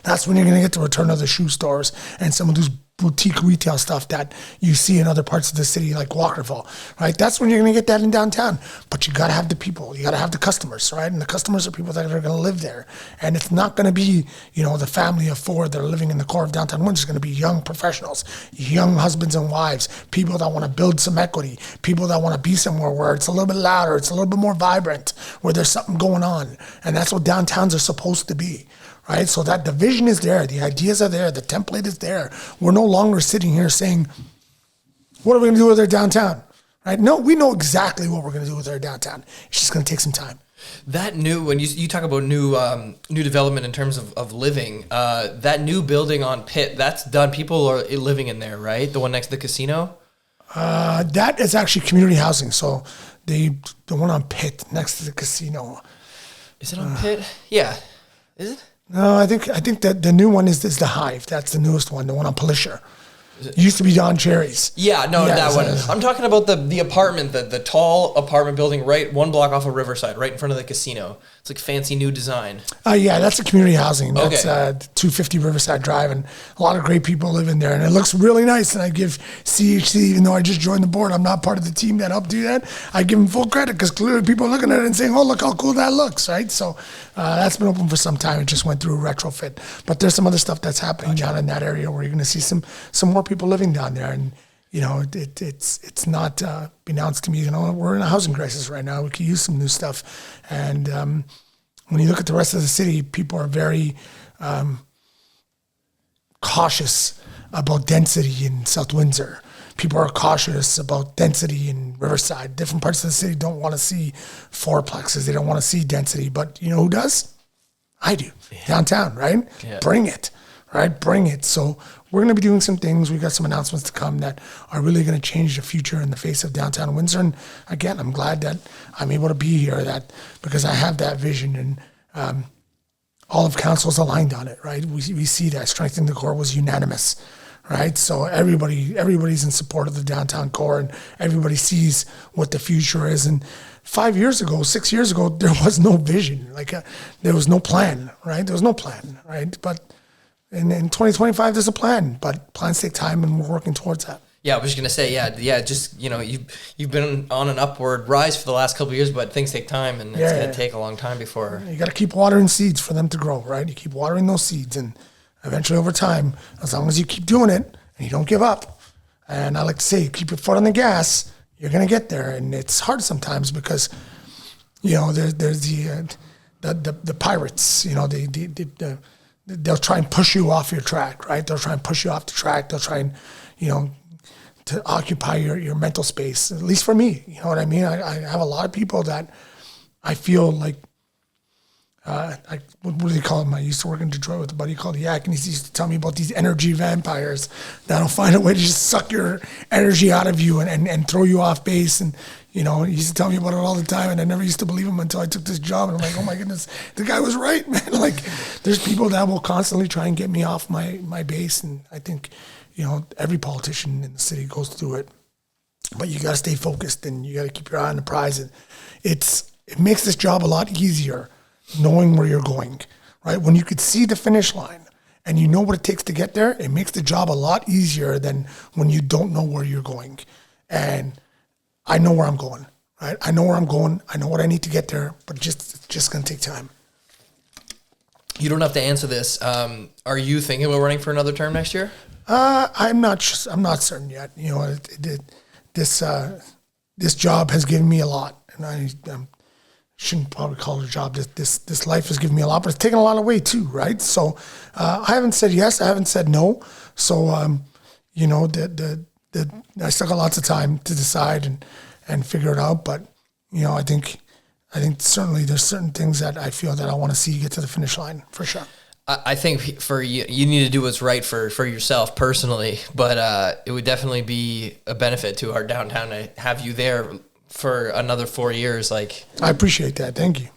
That's when you're going to get the return of the shoe stores and some of those boutique retail stuff that you see in other parts of the city like Walkerville, right? That's when you're going to get that in downtown. But you got to have the people. You got to have the customers, right? And the customers are people that are going to live there. And it's not going to be, the family of 4 that are living in the core of downtown Windsor. It's going to be young professionals, young husbands and wives, people that want to build some equity, people that want to be somewhere where it's a little bit louder, it's a little bit more vibrant, where there's something going on. And that's what downtowns are supposed to be. Right? So that the vision is there, the ideas are there, the template is there. We're no longer sitting here saying, what are we going to do with our downtown? Right? No, we know exactly what we're going to do with our downtown. It's just going to take some time. That new, when you talk about new development in terms of living, that new building on Pitt, that's done. People are living in there, right? The one next to the casino? That is actually community housing. So the one on Pitt next to the casino. Is it on Pitt? Yeah. Is it? No, I think that the new one is the Hive. That's the newest one, the one on Polisher. It used to be Don Cherry's. Yeah, no, that one. I'm talking about the apartment, the tall apartment building right one block off of Riverside, right in front of the casino. It's like fancy new design. Yeah, that's a community housing. That's 250 Riverside Drive, and a lot of great people live in there, and it looks really nice. And I give CHC, even though I just joined the board, I'm not part of the team that helped do that. I give them full credit because clearly people are looking at it and saying, "Oh, look how cool that looks!" Right? So that's been open for some time. It just went through a retrofit, but there's some other stuff that's happening down in that area where you're going to see some more people living down there, and it's not been announced to me. We're in a housing crisis right now. We could use some new stuff, and when you look at the rest of the city, people are very cautious about density in South Windsor. People are cautious about density in Riverside. Different parts of the city don't want to see fourplexes. They don't want to see density, but you know who does? I do. Yeah. Downtown, right? Yeah. Bring it, right? Bring it. So we're going to be doing some things. We got some announcements to come that are really going to change the future in the face of downtown Windsor. And again, I'm glad that I'm able to be here because I have that vision, and all of council's aligned on it, right? We see that strengthening the core was unanimous, right? So everybody's in support of the downtown core, and everybody sees what the future is. And 6 years ago, there was no vision. There was no plan, right? There was no plan, right? But in 2025, there's a plan, but plans take time, and we're working towards that. Yeah, I was just gonna say, just you've been on an upward rise for the last couple of years, but things take time, and it's gonna take a long time before. You got to keep watering seeds for them to grow, right? You keep watering those seeds, and eventually, over time, as long as you keep doing it and you don't give up, and I like to say, keep your foot on the gas, you're gonna get there. And it's hard sometimes because there's the pirates, they'll try and push you off your track, right? They'll try and push you off the track. They'll try and, to occupy your mental space. At least for me, you know what I mean? I have a lot of people that I feel like, what do they call them? I used to work in Detroit with a buddy called Yak, and he used to tell me about these energy vampires that'll find a way to just suck your energy out of you and throw you off base. And, he used to tell me about it all the time, and I never used to believe him until I took this job. And I'm like, oh my goodness, the guy was right, man. There's people that will constantly try and get me off my base. And I think, every politician in the city goes through it. But you got to stay focused, and you got to keep your eye on the prize. And it makes this job a lot easier knowing where you're going, right? When you could see the finish line and you know what it takes to get there, it makes the job a lot easier than when you don't know where you're going. And I know where I'm going, right? I know where I'm going. I know what I need to get there, but it's just going to take time. You don't have to answer this. Are you thinking about running for another term next year? I'm not certain yet. This job has given me a lot, and I shouldn't probably call it a job. This life has given me a lot, but it's taken a lot away too, right? So I haven't said yes, I haven't said no. So I still got lots of time to decide and figure it out. But I think certainly there's certain things that I feel that I want to see get to the finish line for sure. I think for you need to do what's right for yourself personally, but it would definitely be a benefit to our downtown to have you there for another 4 years. I appreciate that. Thank you.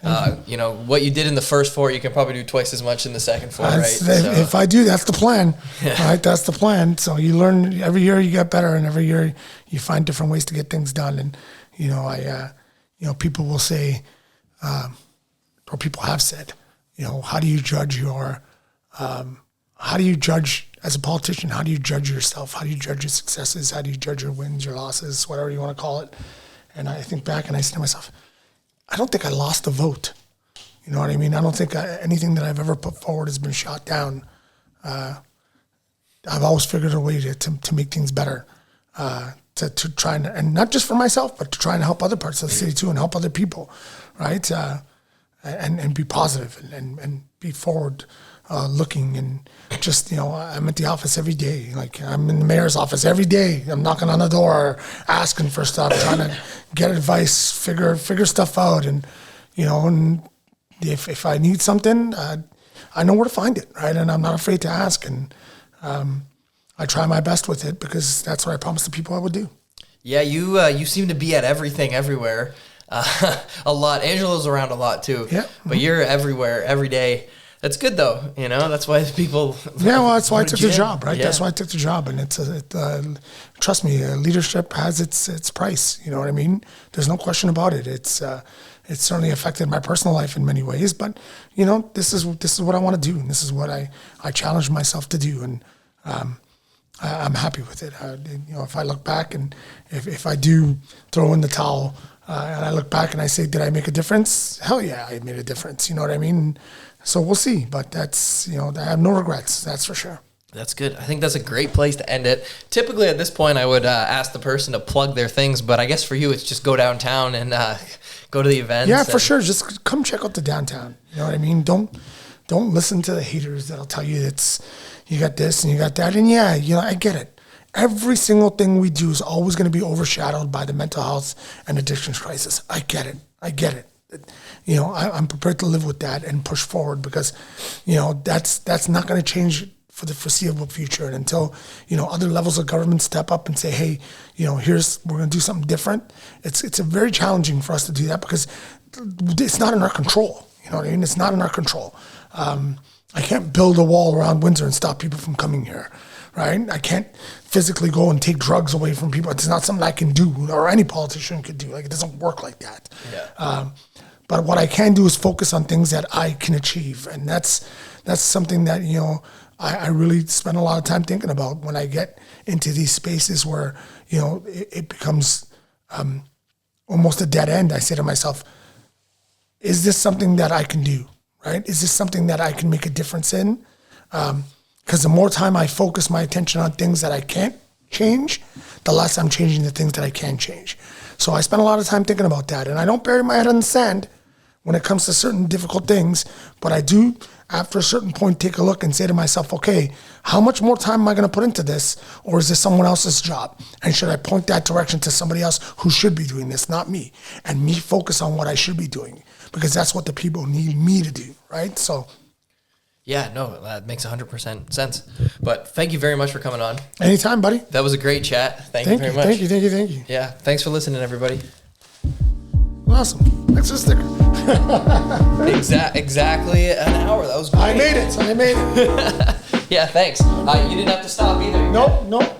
What you did in the first 4, you can probably do twice as much in the second 4, right? If I do, that's the plan. Yeah. Right, that's the plan. So you learn every year, you get better, and every year you find different ways to get things done. And people will say, or people have said, how do you judge as a politician? How do you judge yourself? How do you judge your successes? How do you judge your wins, your losses, whatever you want to call it? And I think back and I say to myself, I don't think I lost a vote. You know what I mean? I don't think anything that I've ever put forward has been shot down. I've always figured a way to make things better, to try and not just for myself, but to try and help other parts of the city too, and help other people, right? And be positive and be forward looking, and just I'm at the office every day. I'm in the mayor's office every day. I'm knocking on the door, asking for stuff, trying to get advice, figure stuff out, and and if I need something, I know where to find it, right? And I'm not afraid to ask, and I try my best with it because that's what I promised the people I would do. Yeah, you seem to be at everything, everywhere. A lot. Angelo's around a lot too. Yeah. But you're everywhere, every day. That's good though. You know, that's why people. Yeah, well, that's why I took the gym. job, right? Yeah. That's why I took the job, and trust me, leadership has its price. You know what I mean? There's no question about it. It's certainly affected my personal life in many ways, but you know, this is what I want to do, and this is what I challenge myself to do, and I'm happy with it. You know, if I look back and if I do throw in the towel, and I look back and I say, did I make a difference? Hell yeah, I made a difference. You know what I mean? So we'll see, but that's, you know, I have no regrets. That's for sure. That's good. I think that's a great place to end it. Typically at this point, I would ask the person to plug their things, but I guess for you, it's just go downtown and go to the events. Yeah, for sure. Just come check out the downtown. You know what I mean? Don't listen to the haters that'll tell you you got this and you got that. And yeah, you know, I get it. Every single thing we do is always going to be overshadowed by the mental health and addictions crisis. I get it. You know, I'm prepared to live with that and push forward because, you know, that's not going to change for the foreseeable future. And until, you know, other levels of government step up and say, hey, you know, we're going to do something different. It's a very challenging for us to do that because it's not in our control. You know what I mean? It's not in our control. I can't build a wall around Windsor and stop people from coming here, right? I can't physically go and take drugs away from people. It's not something I can do or any politician could do. Like, it doesn't work like that. Yeah. But what I can do is focus on things that I can achieve. And that's something that, you know, I really spend a lot of time thinking about when I get into these spaces where, you know, it becomes almost a dead end. I say to myself, is this something that I can do, right? Is this something that I can make a difference in? Because the more time I focus my attention on things that I can't change, the less I'm changing the things that I can change. So I spend a lot of time thinking about that. And I don't bury my head in the sand when it comes to certain difficult things, but I do, after a certain point, take a look and say to myself, okay, how much more time am I going to put into this, or is this someone else's job? And should I point that direction to somebody else who should be doing this, not me? And me focus on what I should be doing, because that's what the people need me to do, right? So, yeah, no, that makes 100% sense. But thank you very much for coming on. Anytime, buddy. That was a great chat. Thank you very much. Thank you. Yeah, thanks for listening, everybody. Awesome. Thanks for the sticker. Exactly an hour. That was great. I made it. Yeah, thanks. You didn't have to stop either. Nope.